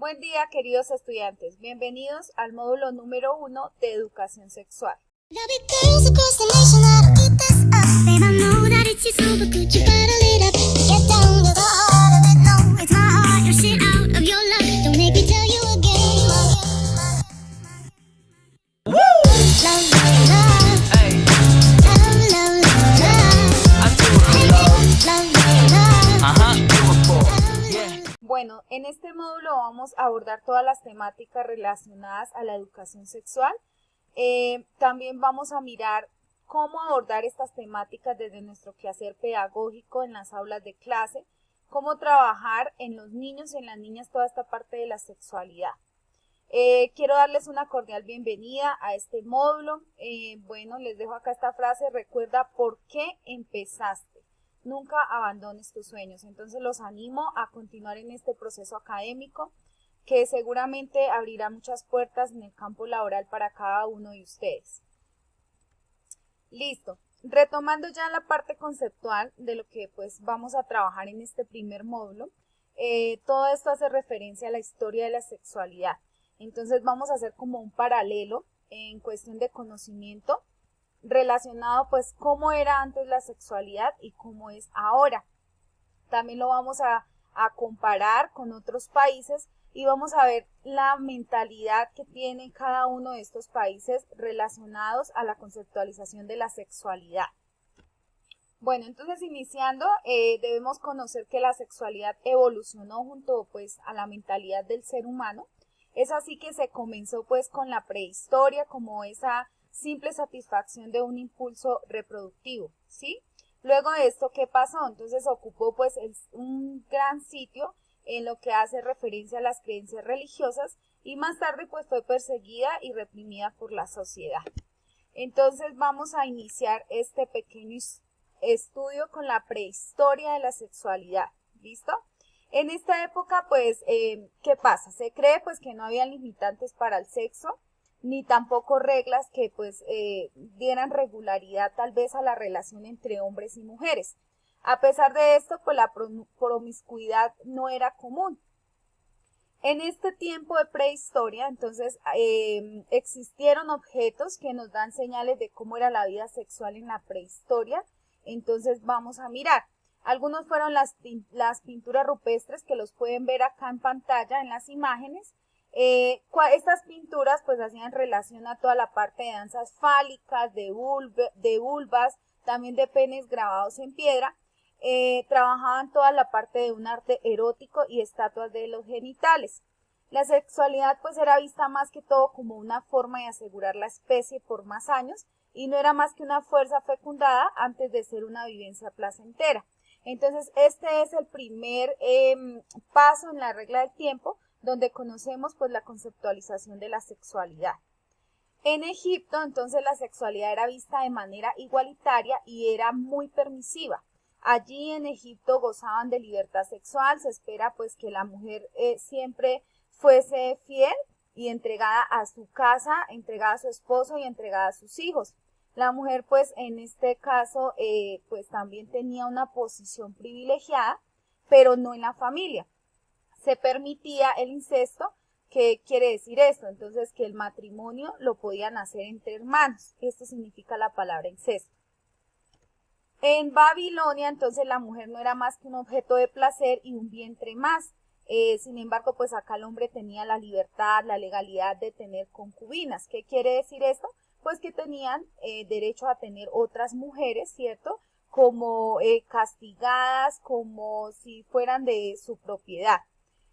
Buen día, queridos estudiantes. Bienvenidos al módulo número 1 de Educación Sexual. Bueno, en este módulo vamos a abordar todas las temáticas relacionadas a la educación sexual. También vamos a mirar cómo abordar estas temáticas desde nuestro quehacer pedagógico en las aulas de clase, cómo trabajar en los niños y en las niñas toda esta parte de la sexualidad. Quiero darles una cordial bienvenida a este módulo. Bueno, les dejo acá esta frase: recuerda por qué empezaste. Nunca abandones tus sueños. Entonces los animo a continuar en este proceso académico que seguramente abrirá muchas puertas en el campo laboral para cada uno de ustedes. Listo. Retomando ya la parte conceptual de lo que pues vamos a trabajar en este primer módulo, todo esto hace referencia a la historia de la sexualidad. Entonces vamos a hacer como un paralelo en cuestión de conocimiento relacionado pues cómo era antes la sexualidad y cómo es ahora. También lo vamos a comparar con otros países y vamos a ver la mentalidad que tiene cada uno de estos países relacionados a la conceptualización de la sexualidad. Bueno, entonces iniciando, debemos conocer que la sexualidad evolucionó junto pues a la mentalidad del ser humano. Es así que se comenzó pues con la prehistoria como esa simple satisfacción de un impulso reproductivo, ¿sí? Luego de esto, ¿qué pasó? Entonces ocupó pues un gran sitio en lo que hace referencia a las creencias religiosas y más tarde pues fue perseguida y reprimida por la sociedad. Entonces vamos a iniciar este pequeño estudio con la prehistoria de la sexualidad, ¿listo? En esta época pues, ¿qué pasa? Se cree pues que no había limitantes para el sexo, ni tampoco reglas que pues dieran regularidad tal vez a la relación entre hombres y mujeres. A pesar de esto, pues la promiscuidad no era común. En este tiempo de prehistoria, entonces, existieron objetos que nos dan señales de cómo era la vida sexual en la prehistoria. Entonces vamos a mirar. Algunos fueron las pinturas rupestres que los pueden ver acá en pantalla en las imágenes. Estas pinturas pues hacían relación a toda la parte de danzas fálicas, de vulvas, también de penes grabados en piedra. Trabajaban toda la parte de un arte erótico y estatuas de los genitales. La sexualidad pues era vista más que todo como una forma de asegurar la especie por más años y no era más que una fuerza fecundada antes de ser una vivencia placentera. Entonces este es el primer paso en la regla del tiempo, donde conocemos pues la conceptualización de la sexualidad. En Egipto entonces la sexualidad era vista de manera igualitaria y era muy permisiva. Allí en Egipto gozaban de libertad sexual, se espera pues que la mujer siempre fuese fiel y entregada a su casa, entregada a su esposo y entregada a sus hijos. La mujer pues en este caso pues también tenía una posición privilegiada, pero no en la familia. Se permitía el incesto. ¿Qué quiere decir esto? Entonces que el matrimonio lo podían hacer entre hermanos. Esto significa la palabra incesto. En Babilonia entonces la mujer no era más que un objeto de placer y un vientre más. Sin embargo pues acá el hombre tenía la libertad, la legalidad de tener concubinas. ¿Qué quiere decir esto? Pues que tenían derecho a tener otras mujeres, ¿cierto? Como castigadas, como si fueran de su propiedad.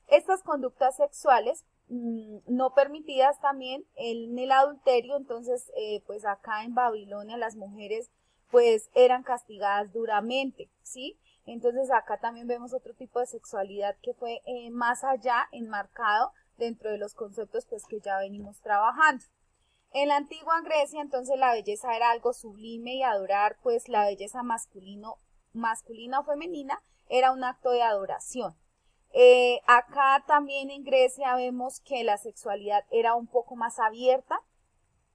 Estas conductas sexuales no permitidas también en el adulterio, entonces pues acá en Babilonia las mujeres pues eran castigadas duramente, ¿sí? Entonces acá también vemos otro tipo de sexualidad que fue más allá enmarcado dentro de los conceptos pues que ya venimos trabajando. En la antigua Grecia entonces la belleza era algo sublime y adorar pues la belleza masculina o femenina era un acto de adoración. Acá también en Grecia vemos que la sexualidad era un poco más abierta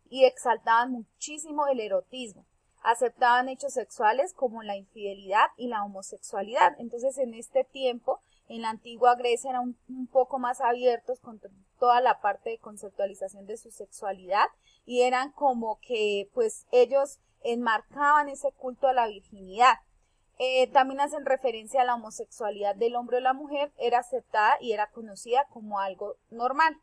y exaltaban muchísimo el erotismo. Aceptaban hechos sexuales como la infidelidad y la homosexualidad. Entonces en este tiempo En la antigua Grecia eran un poco más abiertos con toda la parte de conceptualización de su sexualidad y eran como que pues ellos enmarcaban ese culto a la virginidad. También hacen referencia a la homosexualidad del hombre o la mujer, era aceptada y era conocida como algo normal.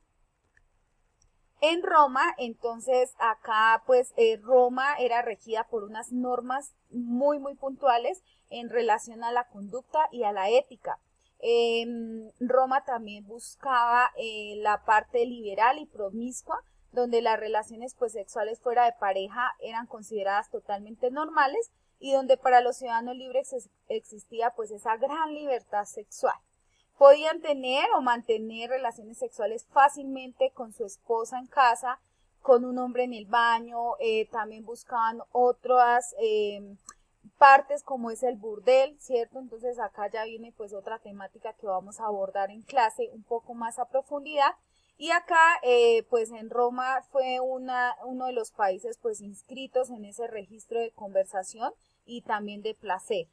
En Roma, entonces acá pues Roma era regida por unas normas muy puntuales en relación a la conducta y a la ética. Roma también buscaba la parte liberal y promiscua, donde las relaciones pues sexuales fuera de pareja eran consideradas totalmente normales y donde para los ciudadanos libres existía pues esa gran libertad sexual. Podían tener o mantener relaciones sexuales fácilmente con su esposa en casa, con un hombre en el baño, también buscaban otras partes como es el burdel, ¿cierto? Entonces acá ya viene pues otra temática que vamos a abordar en clase un poco más a profundidad. Y acá pues en Roma fue uno de los países pues inscritos en ese registro de conversación y también de placer.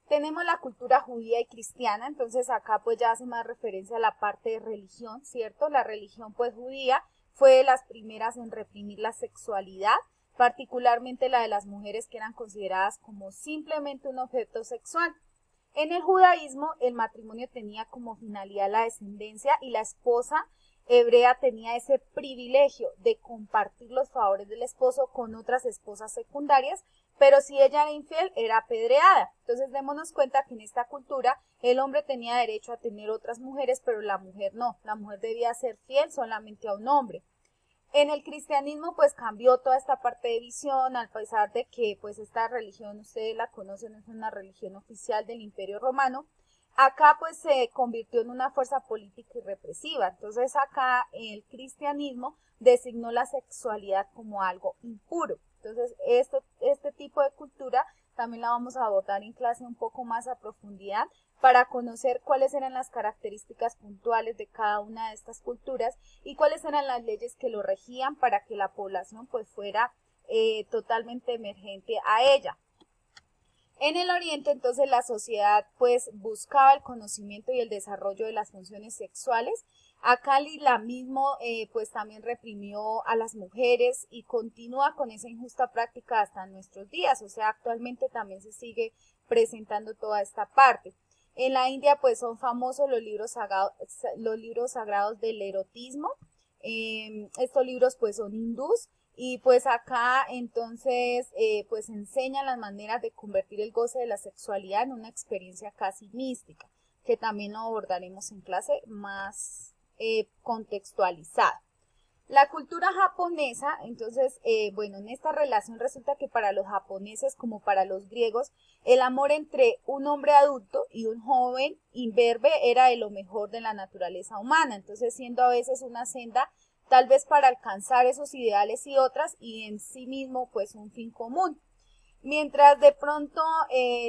Tenemos la cultura judía y cristiana, entonces acá pues ya hace más referencia a la parte de religión, ¿cierto? La religión pues judía fue de las primeras en reprimir la sexualidad, particularmente la de las mujeres que eran consideradas como simplemente un objeto sexual. En el judaísmo el matrimonio tenía como finalidad la descendencia y la esposa hebrea tenía ese privilegio de compartir los favores del esposo con otras esposas secundarias, pero si ella era infiel era apedreada. Entonces démonos cuenta que en esta cultura el hombre tenía derecho a tener otras mujeres, pero la mujer no, la mujer debía ser fiel solamente a un hombre. En el cristianismo pues cambió toda esta parte de visión, al pesar de que pues esta religión, ustedes la conocen, es una religión oficial del Imperio Romano. Acá pues se convirtió en una fuerza política y represiva, entonces acá el cristianismo designó la sexualidad como algo impuro. Entonces este tipo de cultura también la vamos a abordar en clase un poco más a profundidad para conocer cuáles eran las características puntuales de cada una de estas culturas y cuáles eran las leyes que lo regían para que la población pues fuera totalmente emergente a ella. En el Oriente, entonces, la sociedad pues buscaba el conocimiento y el desarrollo de las funciones sexuales. Acá el islamismo pues también reprimió a las mujeres y continúa con esa injusta práctica hasta nuestros días. O sea, actualmente también se sigue presentando toda esta parte. En la India pues son famosos los libros sagrados del erotismo. Estos libros pues son hindús. Y pues acá entonces pues enseñan las maneras de convertir el goce de la sexualidad en una experiencia casi mística, que también lo abordaremos en clase más contextualizada. La cultura japonesa, entonces, bueno, en esta relación resulta que para los japoneses como para los griegos, el amor entre un hombre adulto y un joven imberbe era de lo mejor de la naturaleza humana, entonces siendo a veces una senda tal vez para alcanzar esos ideales y otras, y en sí mismo pues un fin común. Mientras de pronto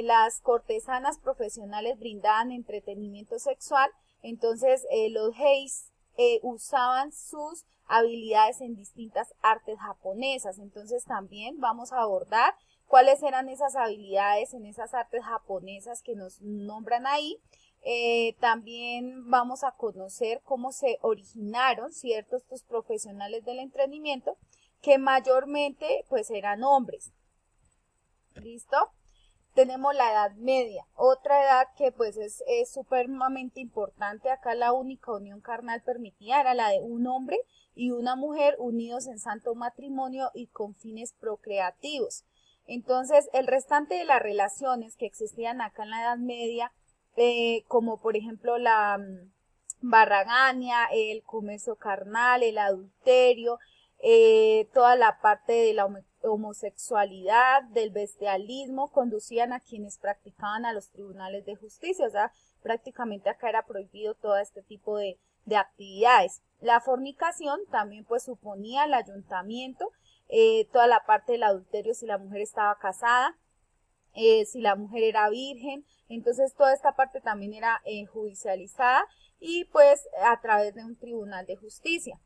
las cortesanas profesionales brindaban entretenimiento sexual, entonces los heis usaban sus habilidades en distintas artes japonesas. Entonces también vamos a abordar cuáles eran esas habilidades en esas artes japonesas que nos nombran ahí. También vamos a conocer cómo se originaron ciertos estos profesionales del entretenimiento que mayormente pues eran hombres. ¿Listo? Tenemos la Edad Media, otra edad que pues es supremamente importante. Acá la única unión carnal permitida era la de un hombre y una mujer unidos en santo matrimonio y con fines procreativos. Entonces el restante de las relaciones que existían acá en la Edad Media, como por ejemplo la barragania, el comercio carnal, el adulterio, toda la parte de la homosexualidad, del bestialismo, conducían a quienes practicaban a los tribunales de justicia. O sea, prácticamente acá era prohibido todo este tipo de actividades. La fornicación también pues suponía el ayuntamiento, toda la parte del adulterio si la mujer estaba casada, si la mujer era virgen, entonces toda esta parte también era judicializada y pues a través de un tribunal de justicia.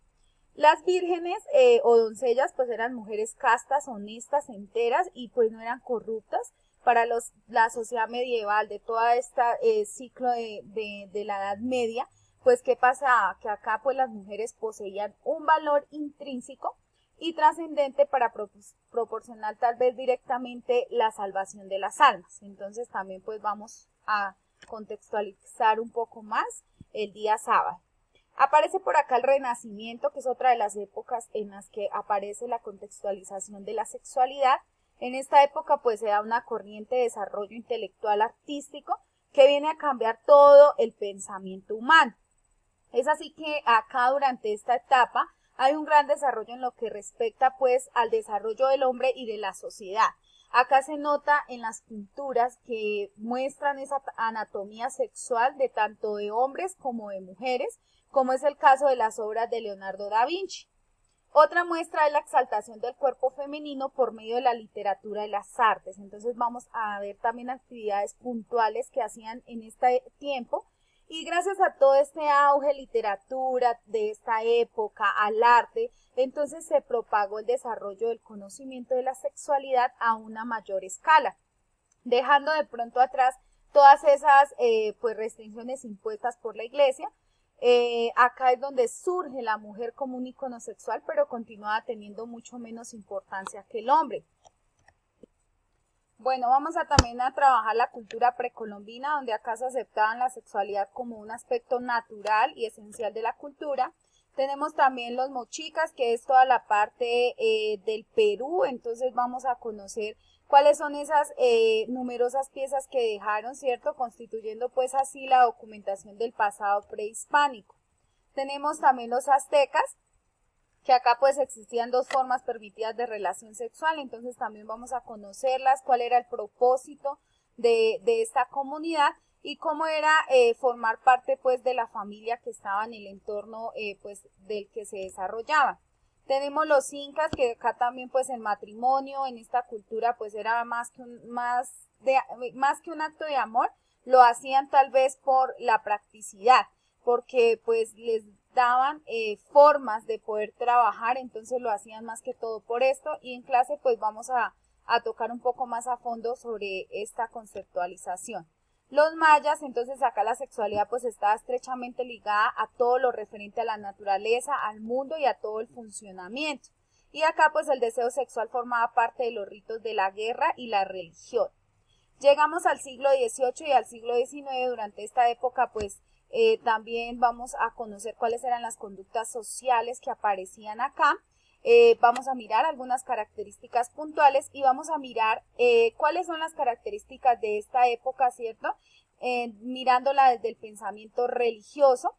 Las vírgenes o doncellas pues eran mujeres castas, honestas, enteras y pues no eran corruptas, para la sociedad medieval, de toda esta ciclo de la Edad Media, pues ¿qué pasaba? Que acá pues las mujeres poseían un valor intrínseco y trascendente para proporcionar tal vez directamente la salvación de las almas. Entonces también pues vamos a contextualizar un poco más el día sábado. Aparece por acá el Renacimiento, que es otra de las épocas en las que aparece la contextualización de la sexualidad. En esta época pues se da una corriente de desarrollo intelectual artístico que viene a cambiar todo el pensamiento humano. Es así que acá durante esta etapa hay un gran desarrollo en lo que respecta pues al desarrollo del hombre y de la sociedad. Acá se nota en las pinturas que muestran esa anatomía sexual de tanto de hombres como de mujeres, como es el caso de las obras de Leonardo da Vinci. Otra muestra es la exaltación del cuerpo femenino por medio de la literatura y las artes. Entonces vamos a ver también actividades puntuales que hacían en este tiempo. Y gracias a todo este auge de literatura de esta época, al arte, entonces se propagó el desarrollo del conocimiento de la sexualidad a una mayor escala, dejando de pronto atrás todas esas pues restricciones impuestas por la Iglesia. Acá es donde surge la mujer como un icono sexual, pero continúa teniendo mucho menos importancia que el hombre. Bueno, vamos también a trabajar la cultura precolombina, donde acá se aceptaban la sexualidad como un aspecto natural y esencial de la cultura. Tenemos también los mochicas, que es toda la parte del Perú, entonces vamos a conocer cuáles son esas numerosas piezas que dejaron, ¿cierto? Constituyendo pues así la documentación del pasado prehispánico. Tenemos también los aztecas, que acá pues existían dos formas permitidas de relación sexual, entonces también vamos a conocerlas, cuál era el propósito de esta comunidad y cómo era formar parte pues de la familia que estaba en el entorno pues del que se desarrollaba. Tenemos los incas, que acá también pues el matrimonio en esta cultura pues era más que un acto de amor, lo hacían tal vez por la practicidad, porque pues les daban formas de poder trabajar, entonces lo hacían más que todo por esto, y en clase pues vamos a tocar un poco más a fondo sobre esta conceptualización. Los mayas, entonces acá la sexualidad pues está estrechamente ligada a todo lo referente a la naturaleza, al mundo y a todo el funcionamiento. Y acá pues el deseo sexual formaba parte de los ritos de la guerra y la religión. Llegamos al siglo XVIII y al siglo XIX. Durante esta época pues también vamos a conocer cuáles eran las conductas sociales que aparecían acá. Vamos a mirar algunas características puntuales y vamos a mirar cuáles son las características de esta época, ¿cierto? Mirándola desde el pensamiento religioso,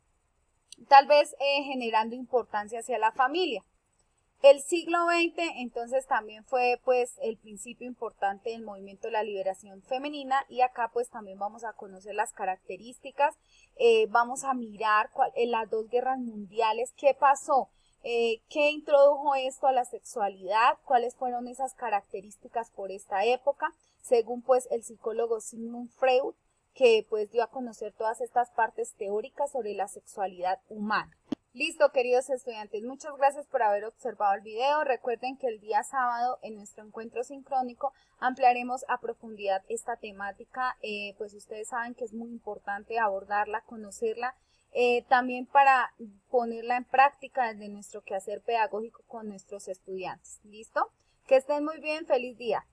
tal vez generando importancia hacia la familia. El siglo XX entonces también fue pues el principio importante del movimiento de la liberación femenina, y acá pues también vamos a conocer las características, vamos a mirar las dos guerras mundiales, qué pasó, qué introdujo esto a la sexualidad, cuáles fueron esas características por esta época, según pues el psicólogo Sigmund Freud, que pues dio a conocer todas estas partes teóricas sobre la sexualidad humana. Listo, queridos estudiantes, muchas gracias por haber observado el video. Recuerden que el día sábado en nuestro encuentro sincrónico ampliaremos a profundidad esta temática, pues ustedes saben que es muy importante abordarla, conocerla, también para ponerla en práctica desde nuestro quehacer pedagógico con nuestros estudiantes. ¿Listo? Que estén muy bien, feliz día.